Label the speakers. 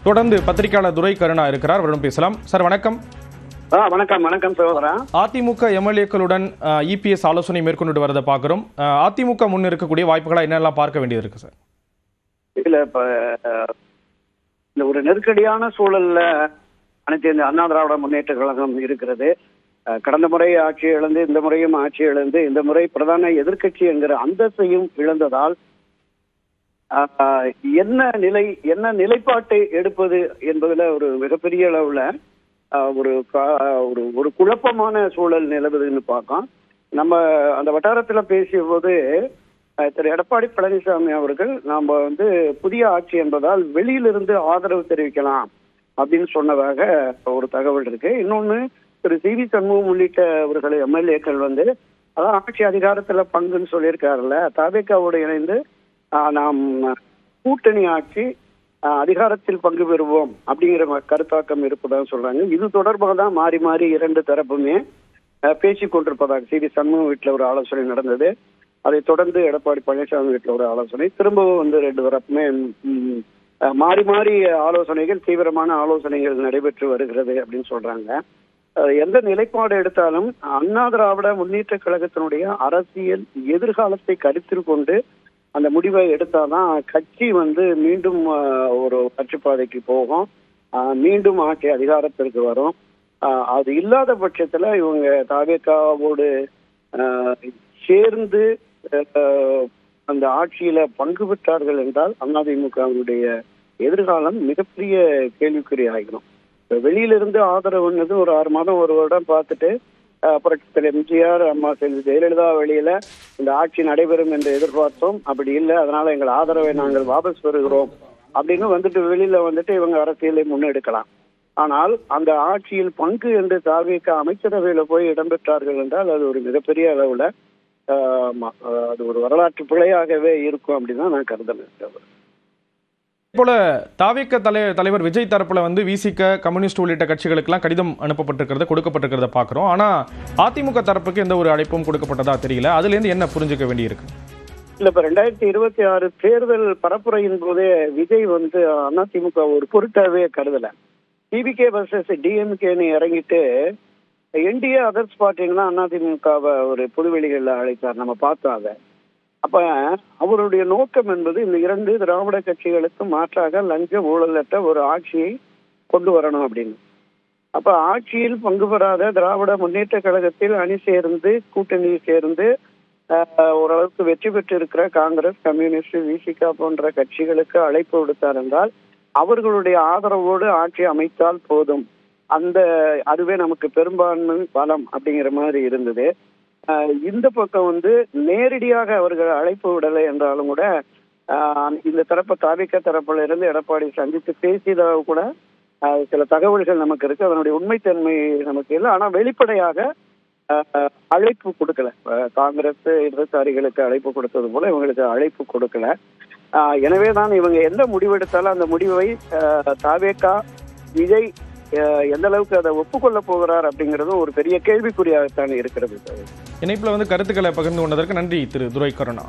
Speaker 1: தொடர்ந்து பத்திரிகையாளர் துரை கருணா இருக்கிறார், அவரிடம் பேசலாம். சார் வணக்கம்.
Speaker 2: வணக்கம். வணக்கம் சகோதரா.
Speaker 1: அதிமுக எம்எல்ஏக்களுடன் இபிஎஸ் ஆலோசனை மேற்கொண்டு வரதை பார்க்கிறோம். அதிமுக முன் இருக்கக்கூடிய வாய்ப்புகளா என்னெல்லாம் பார்க்க வேண்டியது இருக்கு சார்?
Speaker 2: இல்ல, இப்ப இந்த ஒரு நெருக்கடியான சூழல்ல அனைத்து இந்த அண்ணா திராவிட முன்னேற்ற கழகம் இருக்கிறது. கடந்த முறை ஆட்சி இழந்து, இந்த முறையும் ஆட்சி இழந்து, இந்த முறை பிரதான எதிர்க்கட்சி என்கிற அந்தஸ்தையும் இழந்ததால் என்ன நிலைப்பாட்டை எடுப்பது என்பதுல ஒரு மிகப்பெரிய அளவுல ஒரு குழப்பமான சூழல் நிலவுதுன்னு பார்க்கலாம். நம்ம அந்த வட்டாரத்துல பேசிய போது திரு எடப்பாடி பழனிசாமி அவர்கள் நாம புதிய ஆட்சி என்பதால் வெளியிலிருந்து ஆதரவு தெரிவிக்கலாம் அப்படின்னு சொன்னதாக ஒரு தகவல் இருக்கு. இன்னொன்னு, திரு சி.வி. சண்முகம் உள்ளிட்டவர்கள் எம்எல்ஏக்கள் அதான் ஆட்சி அதிகாரத்துல பங்குன்னு சொல்லியிருக்காருல்ல, தவேகாவோடு இணைந்து நாம் கூட்டணி ஆட்சி அதிகாரத்தில் பங்கு பெறுவோம் அப்படிங்கிற கருத்தாக்கம் இருப்பதாக சொல்றாங்க. இது தொடர்பாக தான் மாறி மாறி இரண்டு தரப்புமே பேசிக் கொண்டிருப்பதாக சி.வி. சண்முகம் வீட்டில் ஒரு ஆலோசனை நடந்தது. அதை தொடர்ந்து எடப்பாடி பழனிசாமி வீட்டில் ஒரு ஆலோசனை, திரும்பவும் ரெண்டு தரப்புமே மாறி மாறி ஆலோசனைகள், தீவிரமான ஆலோசனைகள் நடைபெற்று வருகிறது அப்படின்னு சொல்றாங்க. எந்த நிலைப்பாடு எடுத்தாலும் அண்ணா திராவிட முன்னேற்ற கழகத்தினுடைய அரசியல் எதிர்காலத்தை கருத்தில் கொண்டு அந்த முடிவை எடுத்தாதான் கட்சி மீண்டும் ஒரு கட்சிப்பாதைக்கு போகும், மீண்டும் ஆட்சி அதிகாரத்திற்கு வரும். அது இல்லாத பட்சத்துல இவங்க தவேகாவோடு சேர்ந்து அந்த ஆட்சியில பங்கு பெற்றார்கள் என்றால் அதிமுகவுடைய எதிர்காலம் மிகப்பெரிய கேள்விக்குறி ஆகிடும். வெளியிலிருந்து ஆதரவுன்னது ஒரு 6 மாதம் ஒரு வருடம் பார்த்துட்டு புரட்சித்தலைவர் எம்ஜிஆர், அம்மா செல்வி ஜெயலலிதா வெளியில இந்த ஆட்சி நடைபெறும் என்று எதிர்பார்த்தோம், அப்படி இல்லை, அதனால எங்கள் ஆதரவை நாங்கள் வாபஸ் பெறுகிறோம் அப்படின்னு வெளியில இவங்க அரசியலை முன்னெடுக்கலாம். ஆனால் அந்த ஆட்சியில் பங்கு என்று தவேகா அமைச்சரவையில போய் இடம்பெற்றார்கள் என்றால் அது ஒரு மிகப்பெரிய அளவுல அது ஒரு வரலாற்று பிழையாகவே இருக்கும் அப்படின்னு தான் நான் கருதுறேன்.
Speaker 1: போல தவேகா தலைவர் விஜய் தரப்புல விசிக, கம்யூனிஸ்ட் உள்ளிட்ட கட்சிகளுக்கெல்லாம் கடிதம் அனுப்பப்பட்டிருக்கிறத, கொடுக்கப்பட்டிருக்கிறத பாக்குறோம். ஆனா அதிமுக தரப்புக்கு எந்த ஒரு அழைப்பும் கொடுக்கப்பட்டதா தெரியல. அதுல இருந்து என்ன புரிஞ்சுக்க வேண்டி இருக்கு?
Speaker 2: இல்ல, இப்ப 2026 தேர்தல் பரப்புரையின் போதே விஜய் அதிமுக ஒரு பொருட்டாவே கருதல. டிவிகே வர்சஸ் டிஎம்கேன்னு இறங்கிட்டு என்டிஏ அதர்ஸ் பார்ட்டிங்கெல்லாம் அதிமுகவை ஒரு பொதுவெளிகளில் அழைத்தார், நம்ம பார்த்தோம் அதை. அப்ப அவருடைய நோக்கம் என்பது இந்த இரண்டு திராவிட கட்சிகளுக்கு மாற்றாக லஞ்ச ஊழலற்ற ஒரு ஆட்சியை கொண்டு வரணும் அப்படின்னு. அப்ப ஆட்சியில் பங்கு பெறாத திராவிட முன்னேற்ற கழகத்தில் அணி சேர்ந்து, கூட்டணி சேர்ந்து ஓரளவுக்கு வெற்றி பெற்று இருக்கிற காங்கிரஸ், கம்யூனிஸ்ட், விசிகா போன்ற கட்சிகளுக்கு அழைப்பு விடுத்தார் என்றால் அவர்களுடைய ஆதரவோடு ஆட்சி அமைத்தால் போதும், அதுவே நமக்கு பெரும்பான்மை பலம் அப்படிங்கிற மாதிரி இருந்தது. இந்த பக்கம் நேரடியாக அவர்கள் அழைப்பு விடலை என்றாலும் கூட இந்த தரப்பு தவேகா தரப்புல இருந்து எடப்பாடி சந்தித்து பேசியதாக கூட சில தகவல்கள் நமக்கு இருக்கு. அதனுடைய உண்மைத்தன்மை நமக்கு இல்லை. ஆனா வெளிப்படையாக அழைப்பு கொடுக்கல. காங்கிரஸ் இடதுசாரிகளுக்கு அழைப்பு கொடுத்தது போல இவங்களுக்கு அழைப்பு கொடுக்கல. எனவே தான் இவங்க எந்த முடிவெடுத்தாலும் அந்த முடிவை தவேகா, விஜய் எந்த அளவுக்கு அதை ஒப்புக்கொள்ள போகிறார் அப்படிங்கிறது ஒரு பெரிய கேள்விக்குறியாகத்தான் இருக்கிறது.
Speaker 1: இணைப்புல கருத்துக்களை பகிர்ந்து கொண்டதற்கு நன்றி திரு துரை கருணா.